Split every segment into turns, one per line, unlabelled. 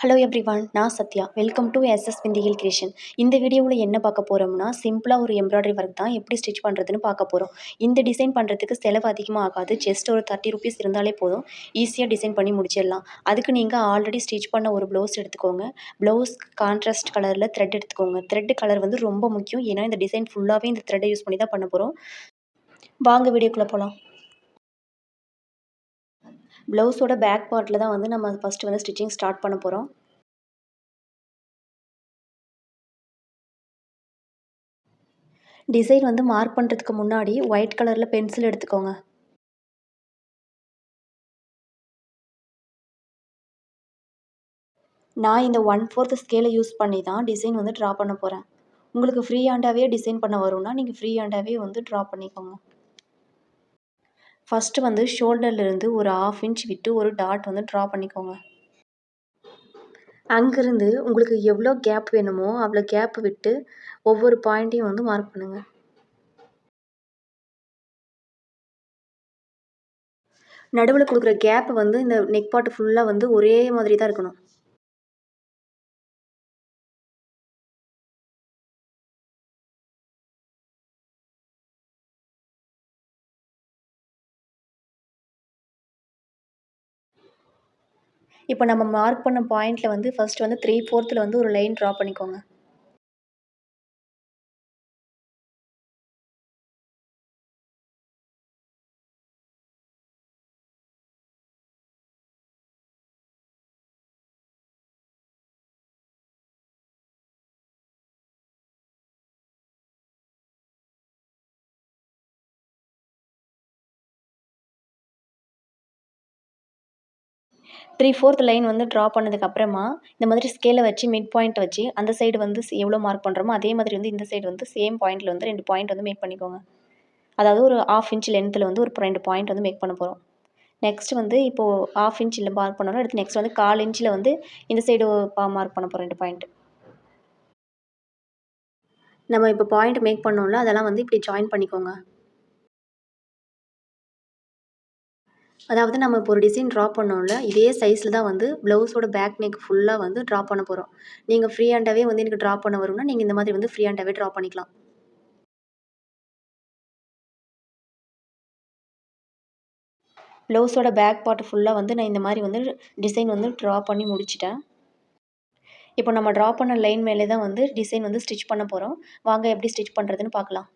Hello everyone, நான் Sathya. Welcome to SS விந்திகள் creation. இந்த வீடியோவில் என்ன பார்க்க போகிறோம்னா, சிம்பிளாக ஒரு எம்ப்ராய்டரி ஒர்க் தான் எப்படி ஸ்டிச் பண்ணுறதுன்னு பார்க்க போகிறோம். இந்த டிசைன் பண்ணுறதுக்கு செலவு அதிகமாக ஆகாது. ஜஸ்ட் ஒரு ₹30 இருந்தாலே போதும். ஈஸியாக டிசைன் பண்ணி முடிச்சிடலாம். அதுக்கு நீங்கள் ஆல்ரெடி ஸ்டிச் பண்ண ஒரு ப்ளவுஸ் எடுத்துக்கோங்க. ப்ளவுஸ் கான்ட்ராஸ்ட் கலரில் த்ரெட் எடுத்துக்கோங்க. த்ரெட் கலர் வந்து ரொம்ப முக்கியம். ஏன்னா இந்த டிசைன் ஃபுல்லாகவே இந்த த்ரெட்டை யூஸ் பண்ணி தான் பண்ண போகிறோம். வாங்க வீடியோக்குள்ளே போகலாம். ப்ளவுஸோட பேக் பார்ட்டில் தான் வந்து நம்ம ஃபஸ்ட்டு வந்து ஸ்டிச்சிங் ஸ்டார்ட் பண்ண போகிறோம். டிசைன் வந்து மார்க் பண்ணுறதுக்கு முன்னாடி ஒயிட் கலரில் பென்சில் எடுத்துக்கோங்க. நான் இந்த 1/4 ஸ்கேலை யூஸ் பண்ணி தான் டிசைன் வந்து ட்ரா பண்ண போகிறேன். உங்களுக்கு ஃப்ரீ ஹேண்டாகவே டிசைன் பண்ண வரும்னா நீங்கள் ஃப்ரீ ஹேண்டாகவே வந்து ட்ரா பண்ணிக்கோங்க. ஃபஸ்ட்டு வந்து ஷோல்டர்லேருந்து ஒரு 1/2 இன்ச் விட்டு ஒரு டாட் வந்து ட்ரா பண்ணிக்கோங்க. அங்கேருந்து உங்களுக்கு எவ்வளோ கேப் வேணுமோ அவ்வளோ கேப் விட்டு ஒவ்வொரு பாயிண்ட்டையும் வந்து மார்க் பண்ணுங்கள். நடுவில் கொடுக்குற கேப் வந்து இந்த நெக் பார்ட் ஃபுல்லாக வந்து ஒரே மாதிரி தான் இருக்கணும். இப்போ நம்ம மார்க் பண்ண பாயிண்டில் வந்து ஃபஸ்ட்டு வந்து 3/4 வந்து ஒரு லைன் ட்ரா பண்ணிக்கோங்க. த்ரீ ஃபோர்த் லைன் வந்து ட்ரா பண்ணதுக்கப்புறமா இந்த மாதிரி ஸ்கேலை வச்சு மிட் பாயிண்ட் வச்சு அந்த சைடு வந்து எவ்வளோ மார்க் பண்ணுறோமோ அதே மாதிரி வந்து இந்த சைடு வந்து சேம் பாயிண்டில் வந்து 2 பாயிண்ட் வந்து மேக் பண்ணிக்கோங்க. அதாவது ஒரு 1/2 இன்ச் லென்த்தில் வந்து ஒரு 2 பாயிண்ட் வந்து மேக் பண்ண போகிறோம். நெக்ஸ்ட் வந்து இப்போது 1/2 இன்ச்சில் மார்க் பண்ணோன்னா அடுத்து நெக்ஸ்ட் வந்து 1/4 இன்ச்சில் வந்து இந்த சைடு மார்க் பண்ண போகிறோம் 2 பாயிண்ட். நம்ம இப்போ பாயிண்ட் மேக் பண்ணோம்ல அதெல்லாம் வந்து இப்படி ஜாயின் பண்ணிக்கோங்க. அதாவது நம்ம இப்போ ஒரு டிசைன் ட்ரா பண்ணோம்ல இதே சைஸில் தான் வந்து ப்ளவுஸோட பேக் நெக் ஃபுல்லாக வந்து ட்ரா பண்ண போகிறோம். நீங்கள் ஃப்ரீ ஹேண்டாகவே வந்து எனக்கு ட்ரா பண்ண வரும்னா நீங்கள் இந்த மாதிரி வந்து ஃப்ரீ ஹேண்டாகவே ட்ரா பண்ணிக்கலாம். ப்ளவுஸோட பேக் பார்ட் ஃபுல்லாக வந்து நான் இந்த மாதிரி வந்து டிசைன் வந்து ட்ரா பண்ணி முடிச்சிட்டேன். இப்போ நம்ம ட்ரா பண்ண லைன் மேலே தான் வந்து டிசைன் வந்து ஸ்டிச் பண்ண போகிறோம். வாங்க எப்படி ஸ்டிச் பண்ணுறதுன்னு பார்க்கலாம்.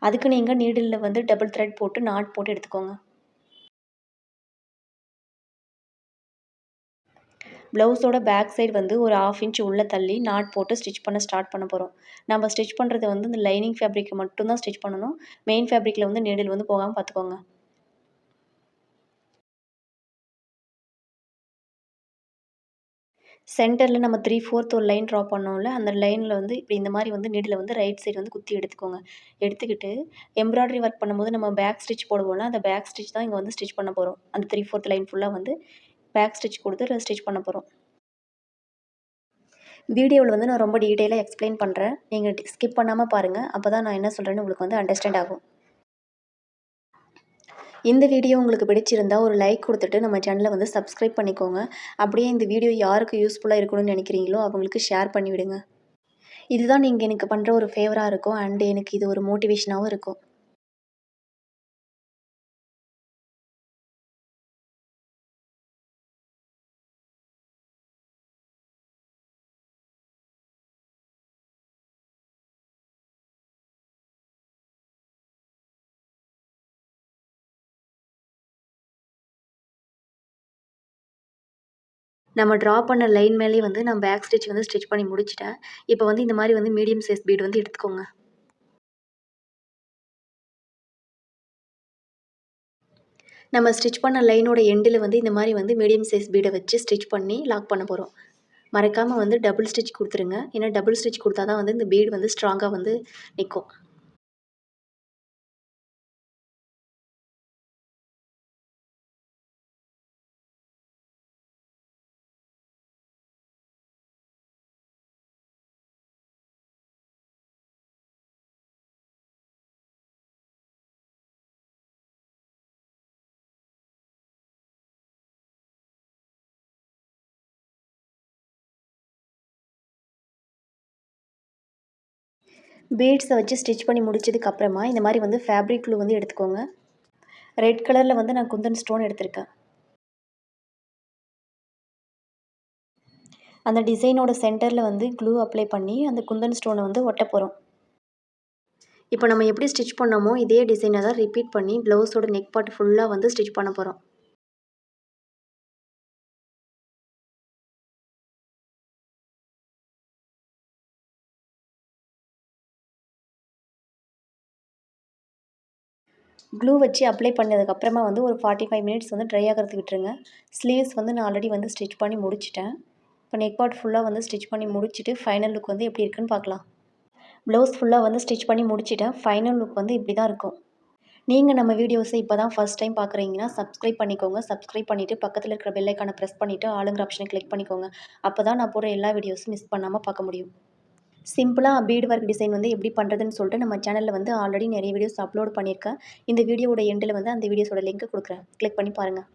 அதுக்கு நீங்கள் நீடிலில் வந்து டபுள் த்ரெட் போட்டு நாட் போட்டு எடுத்துக்கோங்க. ப்ளவுஸோட பேக் சைடு வந்து ஒரு 1/2 இன்ச் உள்ளே தள்ளி நாட் போட்டு ஸ்டிச் பண்ண ஸ்டார்ட் பண்ண போகிறோம். நம்ம ஸ்டிச் பண்ணுறது வந்து இந்த லைனிங் ஃபேப்ரிக்கை மட்டும் தான் ஸ்டிச் பண்ணணும். மெயின் ஃபேப்ரிக்கில் வந்து நீடில் வந்து போகாமல் பார்த்துக்கோங்க. சென்டரில் நம்ம 3/4 ஒரு லைன் ட்ரா பண்ணோம்ல அந்த லைனில் வந்து இப்படி இந்த மாதிரி வந்து நீடில் வந்து ரைட் சைடு வந்து குத்தி எடுத்துக்கோங்க. எடுத்துக்கிட்டு எம்ப்ராய்டரி ஒர்க் பண்ணும்போது நம்ம பேக் ஸ்டிச் போடுவோம்ல அந்த பேக் ஸ்டிச் தான் இங்கே வந்து ஸ்டிச் பண்ண போகிறோம். அந்த 3/4 லைன் ஃபுல்லாக வந்து பேக் ஸ்டிச் கொடுத்து ஸ்டிச் பண்ண போகிறோம். வீடியோவில் வந்து நான் ரொம்ப டீட்டெயிலாக எக்ஸ்பிளைன் பண்ணுறேன். நீங்கள் ஸ்கிப் பண்ணாமல் பாருங்கள். அப்போ தான் நான் என்ன சொல்கிறேன்னு உங்களுக்கு வந்து அண்டர்ஸ்டாண்ட் ஆகும். இந்த வீடியோ உங்களுக்கு பிடிச்சிருந்தா ஒரு லைக் கொடுத்துட்டு நம்ம சேனலை வந்து சப்ஸ்கிரைப் பண்ணிக்கோங்க. அப்படியே இந்த வீடியோ யாருக்கு யூஸ்ஃபுல்லாக இருக்கணும்னு நினைக்கிறீங்களோ அவங்களுக்கு ஷேர் பண்ணிவிடுங்க. இதுதான் நீங்கள் எனக்கு பண்ணுற ஒரு ஃபேவராக இருக்கும் அண்ட் எனக்கு இது ஒரு மோட்டிவேஷனாகவும் இருக்கும். நம்ம ட்ரா பண்ண லைன் மேலேயே வந்து நான் பேக் ஸ்டிச் வந்து ஸ்டிச் பண்ணி முடிச்சிட்டேன். இப்போ வந்து இந்த மாதிரி வந்து மீடியம் சைஸ் பீட் வந்து எடுத்துக்கோங்க. நம்ம ஸ்டிச் பண்ண லைனோட எண்டில் வந்து இந்த மாதிரி வந்து மீடியம் சைஸ் பீடை வச்சு ஸ்டிச் பண்ணி லாக் பண்ண போகிறோம். மறக்காமல் வந்து டபுள் ஸ்டிச் கொடுத்துருங்க. ஏன்னா டபுள் ஸ்டிச் கொடுத்தா தான் வந்து இந்த பீட் வந்து ஸ்ட்ராங்காக வந்து நிற்கும். பீட்ஸை வச்சு ஸ்டிச் பண்ணி முடிச்சதுக்கப்புறமா இந்த மாதிரி வந்து ஃபேப்ரிக் க்ளூ வந்து எடுத்துக்கோங்க. ரெட் கலரில் வந்து நான் குந்தன் ஸ்டோன் எடுத்திருக்கேன். அந்த டிசைனோட சென்டரில் வந்து க்ளூ அப்ளை பண்ணி அந்த குந்தன் ஸ்டோனை வந்து ஒட்ட போகிறோம். இப்போ நம்ம எப்படி ஸ்டிச் பண்ணோமோ இதே டிசைனை தான் ரிப்பீட் பண்ணி ப்ளவுஸோட நெக் பார்ட் ஃபுல்லாக வந்து ஸ்டிச் பண்ண போகிறோம். க்ளூ வச்சு அப்ளை பண்ணதுக்கப்புறமா வந்து ஒரு 45 மினிட்ஸ் வந்து ட்ரை ஆகிறதுக்கு விட்டுருங்க. ஸ்லீவ்ஸ் வந்து நான் ஆல்ரெடி வந்து ஸ்டிச் பண்ணி முடிச்சிட்டேன். இப்போ நெக் பார்ட் ஃபுல்லாக வந்து ஸ்டிச் பண்ணி முடிச்சுட்டு ஃபைனல் லுக் வந்து எப்படி இருக்குன்னு பார்க்கலாம். ப்ளவுஸ் ஃபுல்லாக வந்து ஸ்டிச் பண்ணி முடிச்சிட்டேன். ஃபைனல் லுக் வந்து இப்படி தான் இருக்கும். நீங்கள் நம்ம வீடியோஸை இப்போ தான் ஃபஸ்ட் டைம் பார்க்குறீங்கன்னா சப்ஸ்கிரைப் பண்ணிக்கோங்க. சப்ஸ்கிரைப் பண்ணிவிட்டு பக்கத்தில் இருக்கிற பெல் ஐக்கானை ப்ரெஸ் பண்ணிவிட்டு ஆளுங்கிற ஆப்ஷனை கிளிக் பண்ணிக்கோங்க. அப்போ தான் நான் போடுற எல்லா வீடியோஸும் மிஸ் பண்ணாமல் பார்க்க முடியும். சிம்பிளாக பீட் ஒர்க் டிசைன் வந்து எப்படி பண்ணுறதுன்னு சொல்லிட்டு நம்ம சேனலில் வந்து ஆல்ரெடி நிறைய வீடியோஸ் அப்லோட் பண்ணியிருக்கேன். இந்த வீடியோவோட எண்டில் வந்து அந்த வீடியோஸோட லிங்க் கொடுக்குறேன். கிளிக் பண்ணி பாருங்கள்.